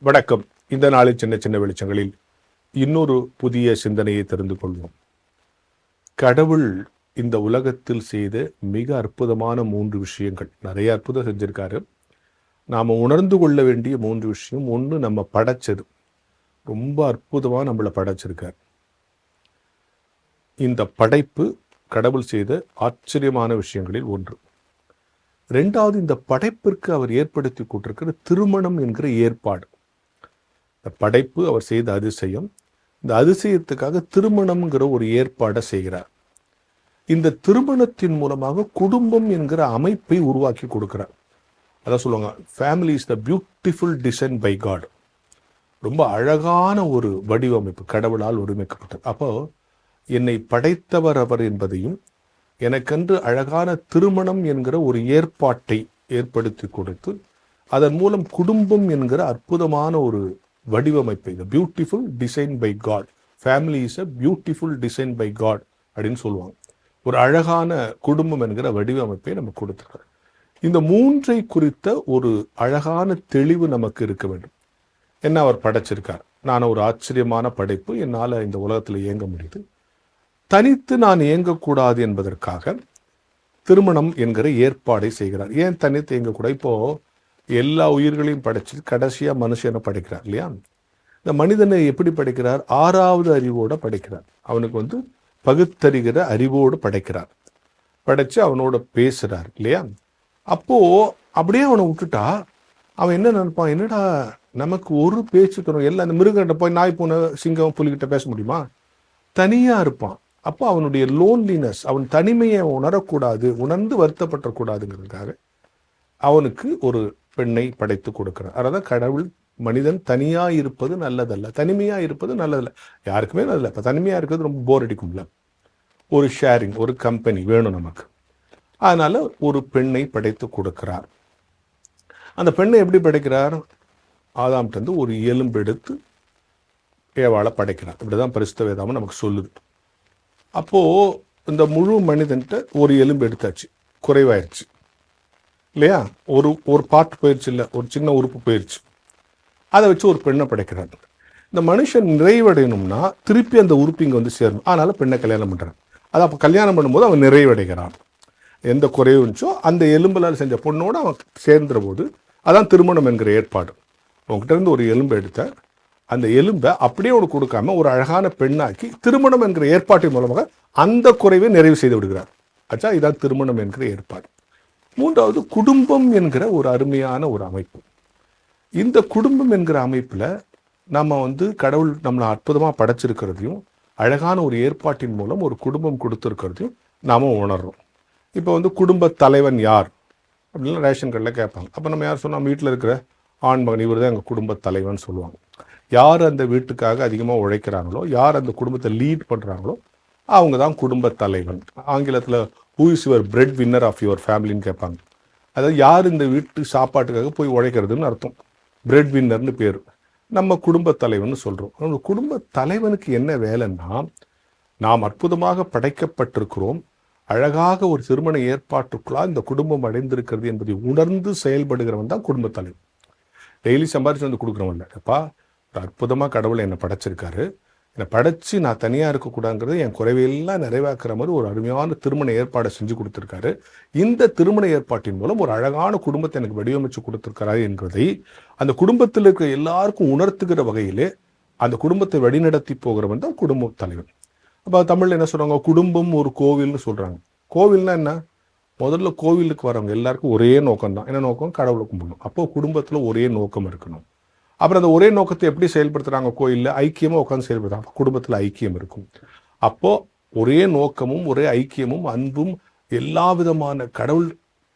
வணக்கம். இந்த நாளில் சின்ன சின்ன வெளிச்சங்களில் இன்னொரு புதிய சிந்தனையை தெரிந்து கொள்வோம். கடவுள் இந்த உலகத்தில் செய்த மிக அற்புதமான 3 விஷயங்கள். நிறைய அற்புதம் செஞ்சிருக்காரு. நாம் உணர்ந்து கொள்ள வேண்டிய 3 விஷயம். ஒன்று, நம்ம படைச்சது. ரொம்ப அற்புதமாக நம்மளை படைச்சிருக்கார். இந்த படைப்பு கடவுள் செய்த ஆச்சரியமான விஷயங்களில் ஒன்று. 2வது, இந்த படைப்பிற்கு அவர் ஏற்படுத்தி கொண்டிருக்கிற திருமணம் என்கிற ஏற்பாடு. இந்த படைப்பு அவர் செய்த அதிசயம். இந்த அதிசயத்துக்காக திருமணம்ங்கிற ஒரு ஏற்பாடை செய்கிறார். இந்த திருமணத்தின் மூலமாக குடும்பம் என்கிற அமைப்பை உருவாக்கி கொடுக்கிறார். அதான் சொல்லுவாங்க, family is the beautiful design by God. ரொம்ப அழகான ஒரு வடிவமைப்பு கடவுளால் ஒருமைக்கப்பட்டது. அப்போ என்னை படைத்தவர் அவர் என்பதையும், எனக்கென்று அழகான திருமணம் என்கிற ஒரு ஏற்பாட்டை ஏற்படுத்தி கொடுத்து, அதன் மூலம் குடும்பம் என்கிற அற்புதமான ஒரு வடிவமைப்பை, the beautiful design by God, family is a beautiful design by God அப்படின்னு சொல்லுவாங்க. ஒரு அழகான குடும்பம் என்கிற வடிவமைப்பை நம்ம கொடுத்துருக்காரு. இந்த 3ஐ குறித்த ஒரு அழகான தெளிவு நமக்கு இருக்க வேண்டும். என்ன அவர் படைச்சிருக்கார்? நான் ஒரு ஆச்சரியமான படைப்பு, என்னால் இந்த உலகத்தில் இயங்க முடியுது. தனித்து நான் இயங்கக்கூடாது என்பதற்காக திருமணம் என்கிற ஏற்பாடை செய்கிறார். ஏன் தனித்து இயங்கக்கூடாது? இப்போ எல்லா உயிர்களையும் படைச்சு கடைசியா மனுஷனை படைக்கிறார் இல்லையா? இந்த மனிதனை எப்படி படைக்கிறார்? 6வது அறிவோட படைக்கிறார். அவனுக்கு பகுத்தறிகிற அறிவோடு படைக்கிறார். படைச்சு அவனோட பேசுறார் இல்லையா? அப்போ அப்படியே அவனை விட்டுட்டா அவன் என்ன நினைப்பான்? என்னடா நமக்கு ஒரு பேச்சு தரும், எல்லாம் இந்த மிருகங்கிட்ட போய் நாய், பூனை, சிங்கம், புலிகிட்ட பேச முடியுமா? தனியா இருப்பான். அப்போ அவனுடைய லோன்லினஸ், அவன் தனிமையை உணரக்கூடாது, உணர்ந்து வருத்தப்படக்கூடாதுங்கிறதுக்காக அவனுக்கு ஒரு பெண்ணை படைத்து கொடுக்கிறார். அதான் கடவுள் மனிதன் தனியா இருப்பது நல்லதல்ல, தனிமையா இருப்பது நல்லதல்ல, யாருக்குமே நல்லதில்ல. இப்போ தனிமையா இருக்கிறது ரொம்ப போர் அடிக்கும்ல. ஒரு ஷேரிங், ஒரு கம்பெனி வேணும் நமக்கு. அதனால ஒரு பெண்ணை படைத்து கொடுக்கிறார். அந்த பெண்ணை எப்படி படைக்கிறார்? ஆதாம்கிட்ட ஒரு எலும்பு எடுத்து ஏவாளை படைக்கிறார். இப்படிதான் பரிசுத்த வேதாகம் நமக்கு சொல்லுது. அப்போ இந்த முழு மனிதன்கிட்ட ஒரு எலும்பு எடுத்தாச்சு, குறைவாயிருச்சு இல்லையா? ஒரு பார்ட் போயிடுச்சு, இல்லை ஒரு சின்ன உறுப்பு போயிடுச்சு. அதை வச்சு ஒரு பெண்ணை படைக்கிறார். இந்த மனுஷன் நிறைவடையணும்னா திருப்பி அந்த உறுப்பு இங்கே சேரணும். அதனால பெண்ணை கல்யாணம் பண்ணுறான். அதை அப்போ கல்யாணம் பண்ணும்போது அவன் நிறைவடைகிறான். எந்த குறைவு இருந்துச்சோ அந்த எலும்புலால் செஞ்ச பொண்ணோடு அவன் சேர்ந்துற போது அதான் திருமணம் என்கிற ஏற்பாடு. அவங்ககிட்ட இருந்து ஒரு எலும்பை எடுத்த அந்த எலும்பை அப்படியே அவனுக்கு கொடுக்காம ஒரு அழகான பெண்ணாக்கி திருமணம் என்கிற ஏற்பாட்டின் மூலமாக அந்த குறைவை நிறைவு செய்து விடுகிறார். ஆச்சா, இதான் திருமணம் என்கிற ஏற்பாடு. 3வது, குடும்பம் என்கிற ஒரு அருமையான ஒரு அமைப்பு. இந்த குடும்பம் என்கிற அமைப்பில் நம்ம கடவுள் நம்மளை அற்புதமாக படைச்சிருக்கிறதையும், அழகான ஒரு ஏற்பாட்டின் மூலம் ஒரு குடும்பம் கொடுத்துருக்கிறதையும் நாம் உணர்றோம். இப்போ குடும்ப தலைவன் யார் அப்படின்லாம் ரேஷன் கார்டில் கேட்பாங்க. அப்போ நம்ம யார் சொன்னால், வீட்டில் இருக்கிற ஆண் மகன், இவர் தான் எங்கள் குடும்ப தலைவன் சொல்லுவாங்க. யார் அந்த வீட்டுக்காக அதிகமாக உழைக்கிறாங்களோ, யார் அந்த குடும்பத்தை லீட் பண்ணுறாங்களோ அவங்க தான் குடும்ப தலைவன். ஆங்கிலத்தில் who is your breadwinner of your ஃபேமிலின்னு கேட்பாங்க. அதாவது யார் இந்த வீட்டு சாப்பாட்டுக்காக போய் உழைக்கிறதுன்னு அர்த்தம். பிரெட் வின்னர்னு பேர். நம்ம குடும்ப தலைவன் சொல்கிறோம். அந்த குடும்ப தலைவனுக்கு என்ன வேலைன்னா, நாம் அற்புதமாக படைக்கப்பட்டிருக்கிறோம், அழகாக ஒரு திருமண ஏற்பாட்டுக்குள்ளா இந்த குடும்பம் அடைந்திருக்கிறது என்பதை உணர்ந்து செயல்படுகிறவன் தான் குடும்ப தலைவன். டெய்லி சம்பாரிச்சு கொடுக்குறவன் இல்லை. அப்பா, ஒரு அற்புதமாக கடவுளை என்னை படைச்சிருக்காரு, என்னை படைச்சு நான் தனியாக இருக்கக்கூடாதுங்கிறது, என் குறைவையெல்லாம் நிறைவாக்குற மாதிரி ஒரு அருமையான திருமண ஏற்பாடை செஞ்சு கொடுத்துருக்காரு. இந்த திருமண ஏற்பாட்டின் மூலம் ஒரு அழகான குடும்பத்தை எனக்கு வடிவமைச்சு கொடுத்துருக்காரு என்பதை அந்த குடும்பத்தில் இருக்க எல்லாருக்கும் உணர்த்துகிற வகையிலே அந்த குடும்பத்தை வழிநடத்தி போகிறவன் தான் குடும்ப தலைவன். அப்போ தமிழில் என்ன சொல்கிறாங்க? குடும்பம் ஒரு கோவில்னு சொல்கிறாங்க. கோவில்னா என்ன? முதல்ல கோவிலுக்கு வரவங்க எல்லாருக்கும் ஒரே நோக்கம் தான். என்ன நோக்கம்? கடவுளை கும்பிடணும். அப்போ குடும்பத்தில் ஒரே நோக்கம் இருக்கணும். அப்புறம் அந்த ஒரே நோக்கத்தை எப்படி செயல்படுத்துறாங்க? கோயிலில் ஐக்கியமாக உட்காந்து செயல்படுத்துறாங்க. குடும்பத்தில் ஐக்கியம் இருக்கும். அப்போ ஒரே நோக்கமும் ஒரே ஐக்கியமும் அன்பும் எல்லா விதமான கடவுள்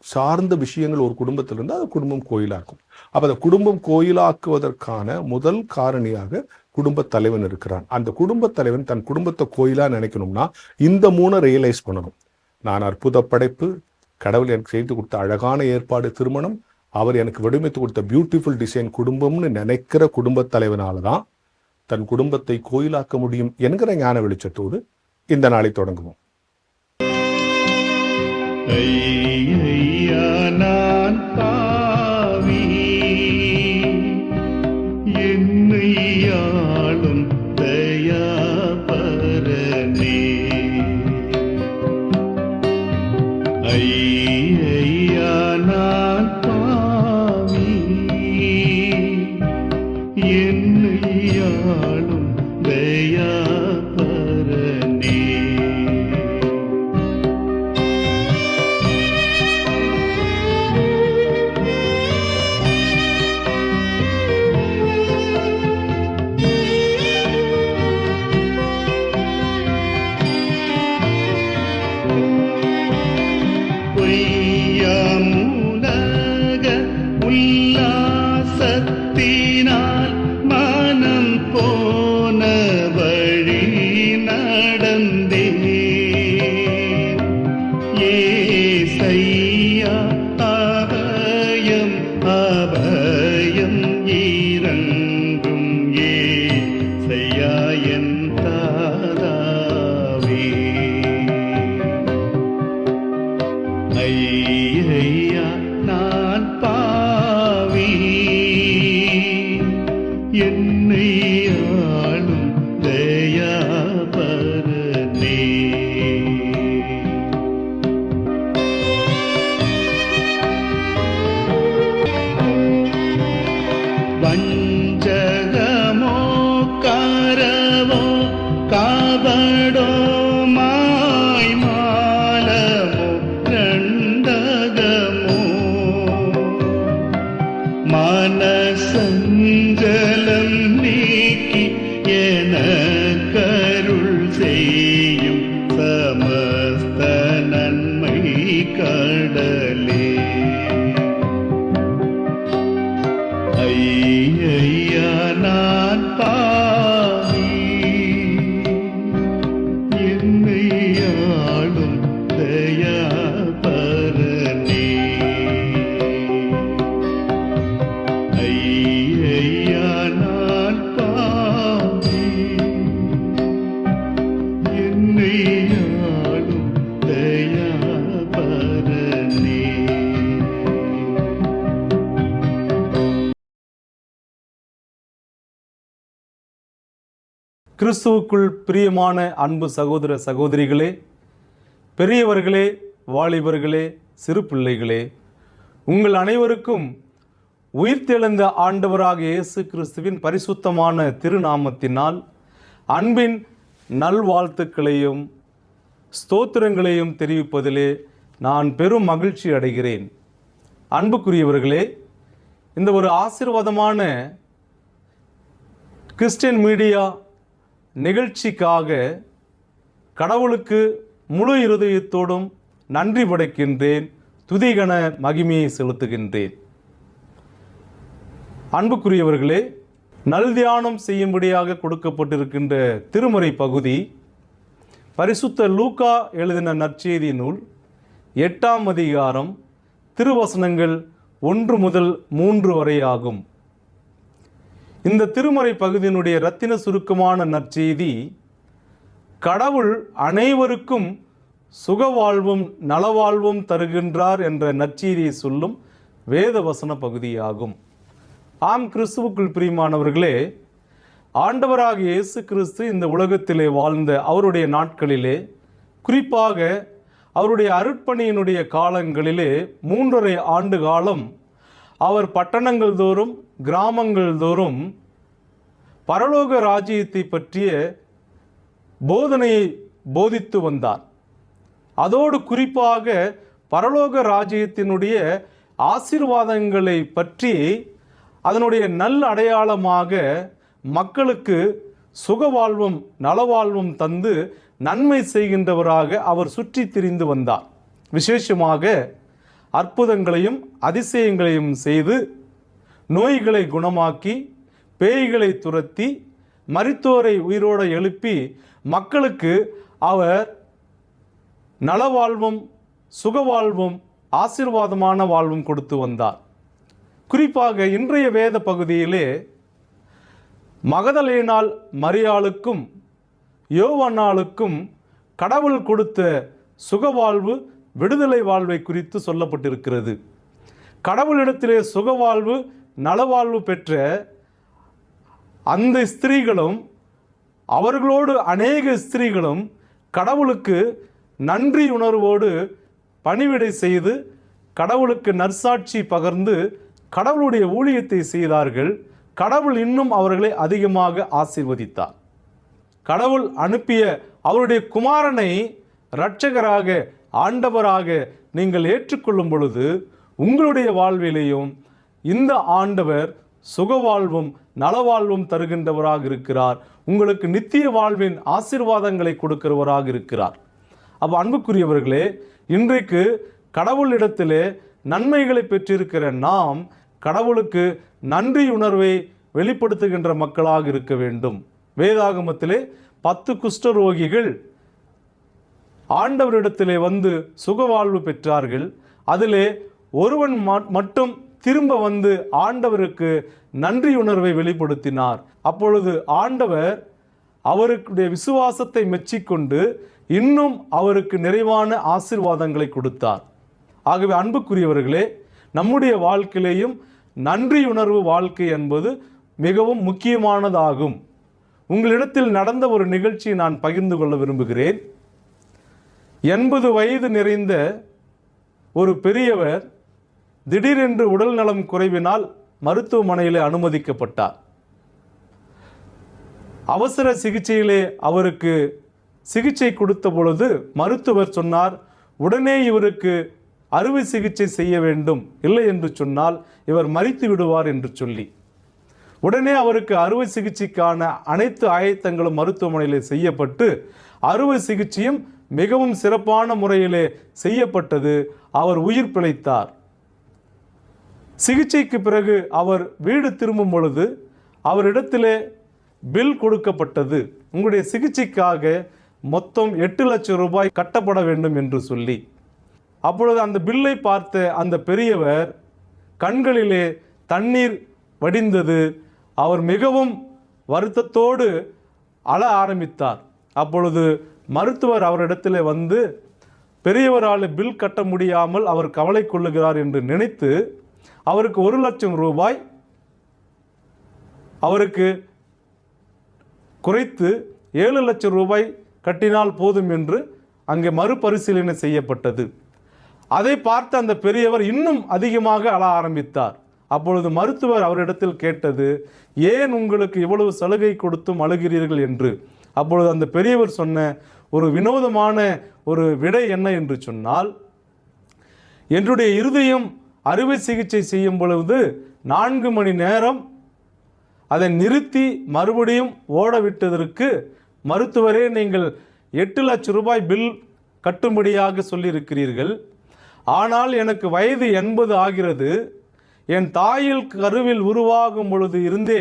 சார்ந்த விஷயங்கள் ஒரு குடும்பத்தில் இருந்தால் அது குடும்பம் கோயிலாக இருக்கும். அப்போ அந்த குடும்பம் கோயிலாக்குவதற்கான முதல் காரணியாக குடும்ப தலைவன் இருக்கிறான். அந்த குடும்ப தலைவன் தன் குடும்பத்தை கோயிலாக நினைக்கணும்னா இந்த 3 ரியலைஸ் பண்ணணும். நான் அற்புத படைப்பு, கடவுள் எனக்கு செய்து கொடுத்த அழகான ஏற்பாடு திருமணம், அவர் எனக்கு வடிவமைத்து கொடுத்த பியூட்டிஃபுல் டிசைன் குடும்பம்னு நினைக்கிற குடும்ப தலைவனால தான் தன் குடும்பத்தை கோயிலாக்க முடியும் என்கிற ஞான வெளிச்சத்தோடு இந்த நாளை தொடங்குவோம். நான் பாவி என்னையாளும் தயாபரனே. பொய்யாமுலக உல்லாசத்தினால் மனம் போன வழி நடந்தேன். ஏசையா அபயம் அபயம் இரண்டும் ஏசையா என் தாதாவே. ஐயா நான் பாவி, என்னை ஆளும் தயாபரனே. வஞ்சகமோ கரவோ காவடோ மாய்மாலமோ ரண்டகமோ மனசஞ்சலம் நீக்கி எனக்கருள் செய்யும் சமஸ்த நன்மை கடலே. ஐயா நான் பாவி, என்னை ஆளும் தயாபரனே. ஐயா நான் பாவி, என்னை ஆளும் தயாபரனே. கிறிஸ்துவுக்குள் பிரியமான அன்பு சகோதர சகோதரிகளே, பெரியவர்களே, வாலிபர்களே, சிறு பிள்ளைகளே, உங்கள் அனைவருக்கும் உயிர்த்தெழுந்த ஆண்டவராக இயேசு கிறிஸ்துவின் பரிசுத்தமான திருநாமத்தினால் அன்பின் நல்வாழ்த்துக்களையும் ஸ்தோத்திரங்களையும் தெரிவிப்பதிலே நான் பெரும் மகிழ்ச்சி அடைகிறேன். அன்புக்குரியவர்களே, இந்த ஒரு ஆசீர்வாதமான கிறிஸ்டியன் மீடியா நிகழ்ச்சிக்காக கடவுளுக்கு முழு இருதயத்தோடும் நன்றி படைக்கின்றேன், துதிகன மகிமையை செலுத்துகின்றேன். அன்புக்குரியவர்களே, நல்தியானம் செய்யும்படியாக கொடுக்கப்பட்டிருக்கின்ற திருமறை பகுதி பரிசுத்த லூக்கா எழுதின நற்செய்தி நூல் 8ஆம் அதிகாரம் திருவசனங்கள் 1 முதல் 3 வரை ஆகும். இந்த திருமறை பகுதியினுடைய இரத்தின சுருக்கமான நற்செய்தி, கடவுள் அனைவருக்கும் சுகவாழ்வும் நலவாழ்வும் தருகின்றார் என்ற நற்செய்தியை சொல்லும் வேத வசன பகுதியாகும். ஆம், கிறிஸ்துவுக்குள் பிரியமானவர்களே, ஆண்டவராக இயேசு கிறிஸ்து இந்த உலகத்திலே வாழ்ந்த அவருடைய நாட்களிலே, குறிப்பாக அவருடைய அருட்பணியினுடைய காலங்களிலே 3½ ஆண்டு காலம் அவர் பட்டணங்கள் தோறும் கிராமங்கள் தோறும் பரலோக ராஜ்யத்தை பற்றிய போதனையை போதித்து வந்தார். அதோடு குறிப்பாக பரலோக ராஜ்யத்தினுடைய ஆசீர்வாதங்களை பற்றி அதனுடைய நல் அடையாளமாக மக்களுக்கு சுகவாழ்வும் நலவாழ்வும் தந்து நன்மை செய்கின்றவராக அவர் சுற்றி திரிந்து வந்தார். விசேஷமாக அற்புதங்களையும் அதிசயங்களையும் செய்து நோய்களை குணமாக்கி, பேய்களை துரத்தி, மரித்தோரை உயிரோடு எழுப்பி மக்களுக்கு அவர் நலவாழ்வும் சுகவாழ்வும் ஆசீர்வாதமான வாழ்வும் கொடுத்து வந்தார். குறிப்பாக இன்றைய வேத பகுதியிலே மகதலேனாள் மரியாளுக்கும் யோவானாளுக்கும் கடவுள் கொடுத்த சுகவாழ்வு விடுதலை வாழ்வை குறித்து சொல்லப்பட்டிருக்கிறது. கடவுளிடத்திலே சுகவாழ்வு நலவாழ்வு பெற்ற அந்த ஸ்திரீகளும் அவர்களோடு அநேக ஸ்திரீகளும் கடவுளுக்கு நன்றி உணர்வோடு பணிவிடை செய்து கடவுளுக்கு நற்சாட்சி பகர்ந்து கடவுளுடைய ஊழியத்தை செய்தார்கள். கடவுள் இன்னும் அவர்களை அதிகமாக ஆசீர்வதித்தார். கடவுள் அனுப்பிய அவருடைய குமாரனை இரட்சகராக ஆண்டவராக நீங்கள் ஏற்றுக்கொள்ளும் பொழுது உங்களுடைய வாழ்விலேயும் இந்த ஆண்டவர் சுகவாழ்வும் நலவாழ்வும் தருகின்றவராக இருக்கிறார். உங்களுக்கு நித்திய வாழ்வின் ஆசீர்வாதங்களை கொடுக்கிறவராக இருக்கிறார். அப்போ அன்புக்குரியவர்களே, இன்றைக்கு கடவுளிடத்திலே நன்மைகளை பெற்றிருக்கிற நாம் கடவுளுக்கு நன்றி உணர்வை வெளிப்படுத்துகின்ற மக்களாக இருக்க வேண்டும். வேதாகமத்திலே 10 குஷ்டரோகிகள் ஆண்டவரிடத்திலே வந்து சுகவாழ்வு பெற்றார்கள். அதிலே ஒருவன் மட்டும் திரும்ப வந்து ஆண்டவருக்கு நன்றி உணர்வை வெளிப்படுத்தினார். அப்பொழுது ஆண்டவர் அவருடைய விசுவாசத்தை மெச்சிக்கொண்டு இன்னும் அவருக்கு நிறைவான ஆசீர்வாதங்களை கொடுத்தார். ஆகவே அன்புக்குரியவர்களே, நம்முடைய வாழ்க்கையிலேயும் நன்றியுணர்வு வாழ்க்கை என்பது மிகவும் முக்கியமானதாகும். உங்களிடத்தில் நடந்த ஒரு நிகழ்ச்சியை நான் பகிர்ந்து கொள்ள விரும்புகிறேன். 80 வயது நிறைந்த ஒரு பெரியவர் திடீரென்று உடல் நலம் குறைவினால் மருத்துவமனையிலே அனுமதிக்கப்பட்டார். அவசர சிகிச்சையிலே அவருக்கு சிகிச்சை கொடுத்த பொழுது மருத்துவர் சொன்னார், உடனே இவருக்கு அறுவை சிகிச்சை செய்ய வேண்டும், இல்லை என்று சொன்னால் இவர் மரித்து விடுவார் என்று சொல்லி உடனே அவருக்கு அறுவை சிகிச்சைக்கான அனைத்து ஆயத்தங்களும் மருத்துவமனையிலே செய்யப்பட்டு அறுவை சிகிச்சையும் மிகவும் சிறப்பான முறையிலே செய்யப்பட்டது. அவர் உயிர் பிழைத்தார். சிகிச்சைக்கு பிறகு அவர் வீடு திரும்பும் பொழுது அவரிடத்திலே பில் கொடுக்கப்பட்டது. உங்களுடைய சிகிச்சைக்காக மொத்தம் 8 லட்சம் ரூபாய் கட்டப்பட வேண்டும் என்று சொல்லி. அப்பொழுது அந்த பில்லை பார்த்த அந்த பெரியவர் கண்களிலே தண்ணீர் வடிந்தது. அவர் மிகவும் வருத்தத்தோடு அழ ஆரம்பித்தார். அப்பொழுது மருத்துவர் அவரிடத்தில் வந்து பெரியவரால் பில் கட்ட முடியாமல் அவர் கவலை கொள்ளுகிறார் என்று நினைத்து அவருக்கு 1 லட்சம் ரூபாய் அவருக்கு குறைத்து 7 லட்சம் ரூபாய் கட்டினால் போதும் என்று அங்கே மறுபரிசீலனை செய்யப்பட்டது. அதை பார்த்த அந்த பெரியவர் இன்னும் அதிகமாக அழ ஆரம்பித்தார். அப்பொழுது மருத்துவர் அவரிடத்தில் கேட்டது, ஏன் உங்களுக்கு இவ்வளவு சலுகை கொடுத்தும் அழுகிறீர்கள் என்று. அப்பொழுது அந்த பெரியவர் சொன்ன ஒரு வினோதமான ஒரு விடை என்ன என்று சொன்னால், என்னுடைய இருதயம் அறுவை சிகிச்சை செய்யும் பொழுது 4 மணி நேரம் அதை நிறுத்தி மறுபடியும் ஓட விட்டதற்கு மருத்துவரே நீங்கள் 8 லட்சம் ரூபாய் பில் கட்டும்படியாக சொல்லியிருக்கிறீர்கள். ஆனால் எனக்கு வயது 80 ஆகிறது. என் தாயில் கருவில் உருவாகும் பொழுது இருந்தே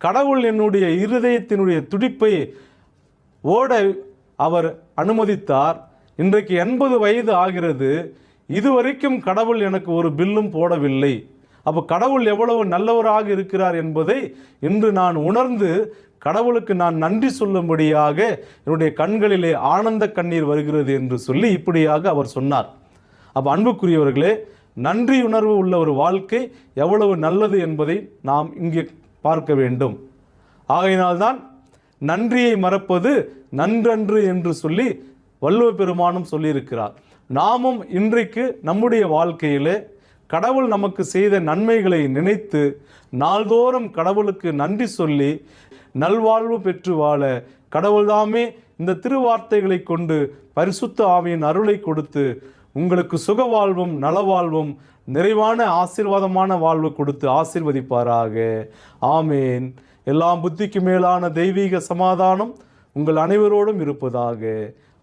கடவுள் என்னுடைய இருதயத்தினுடைய துடிப்பை ஓட அவர் அனுமதித்தார். இன்றைக்கு 80 வயது ஆகிறது. இதுவரைக்கும் கடவுள் எனக்கு ஒரு பில்லும் போடவில்லை. அப்போ கடவுள் எவ்வளவு நல்லவராக இருக்கிறார் என்பதை இன்று நான் உணர்ந்து கடவுளுக்கு நான் நன்றி சொல்லும்படியாக என்னுடைய கண்களிலே ஆனந்த கண்ணீர் வருகிறது என்று சொல்லி இப்படியாக அவர் சொன்னார். அப்போ அன்புக்குரியவர்களே, நன்றி உணர்வு உள்ள ஒரு வாழ்க்கை எவ்வளவு நல்லது என்பதை நாம் இங்கே பார்க்க வேண்டும். ஆகையினால்தான் நன்றியை மறப்பது நன்றன்று என்று சொல்லி வள்ளுவ பெருமானும் சொல்லியிருக்கிறார். நாமும் இன்றைக்கு நம்முடைய வாழ்க்கையிலே கடவுள் நமக்கு செய்த நன்மைகளை நினைத்து நாள்தோறும் கடவுளுக்கு நன்றி சொல்லி நல்வாழ்வு பெற்று வாழ கடவுள்தாமே இந்த திருவார்த்தைகளை கொண்டு பரிசுத்த ஆவியின் அருளை கொடுத்து உங்களுக்கு சுகவாழ்வும் நலவாழ்வும் நிறைவான ஆசீர்வாதமான வாழ்வு கொடுத்து ஆசீர்வதிப்பாராக. ஆமேன். எல்லாம் புத்திக்கு மேலான தெய்வீக சமாதானம் உங்கள் அனைவரோடும் இருப்பதாக.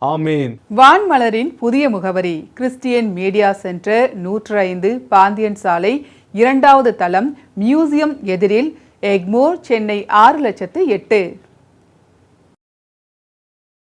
ஆமேன். வான்மலரின் புதிய முகவரி கிறிஸ்டியன் மீடியா சென்டர் 105 பாந்தியன் சாலை 2வது தளம் மியூசியம் எதிரில் எக்மோர், சென்னை 6,08,000.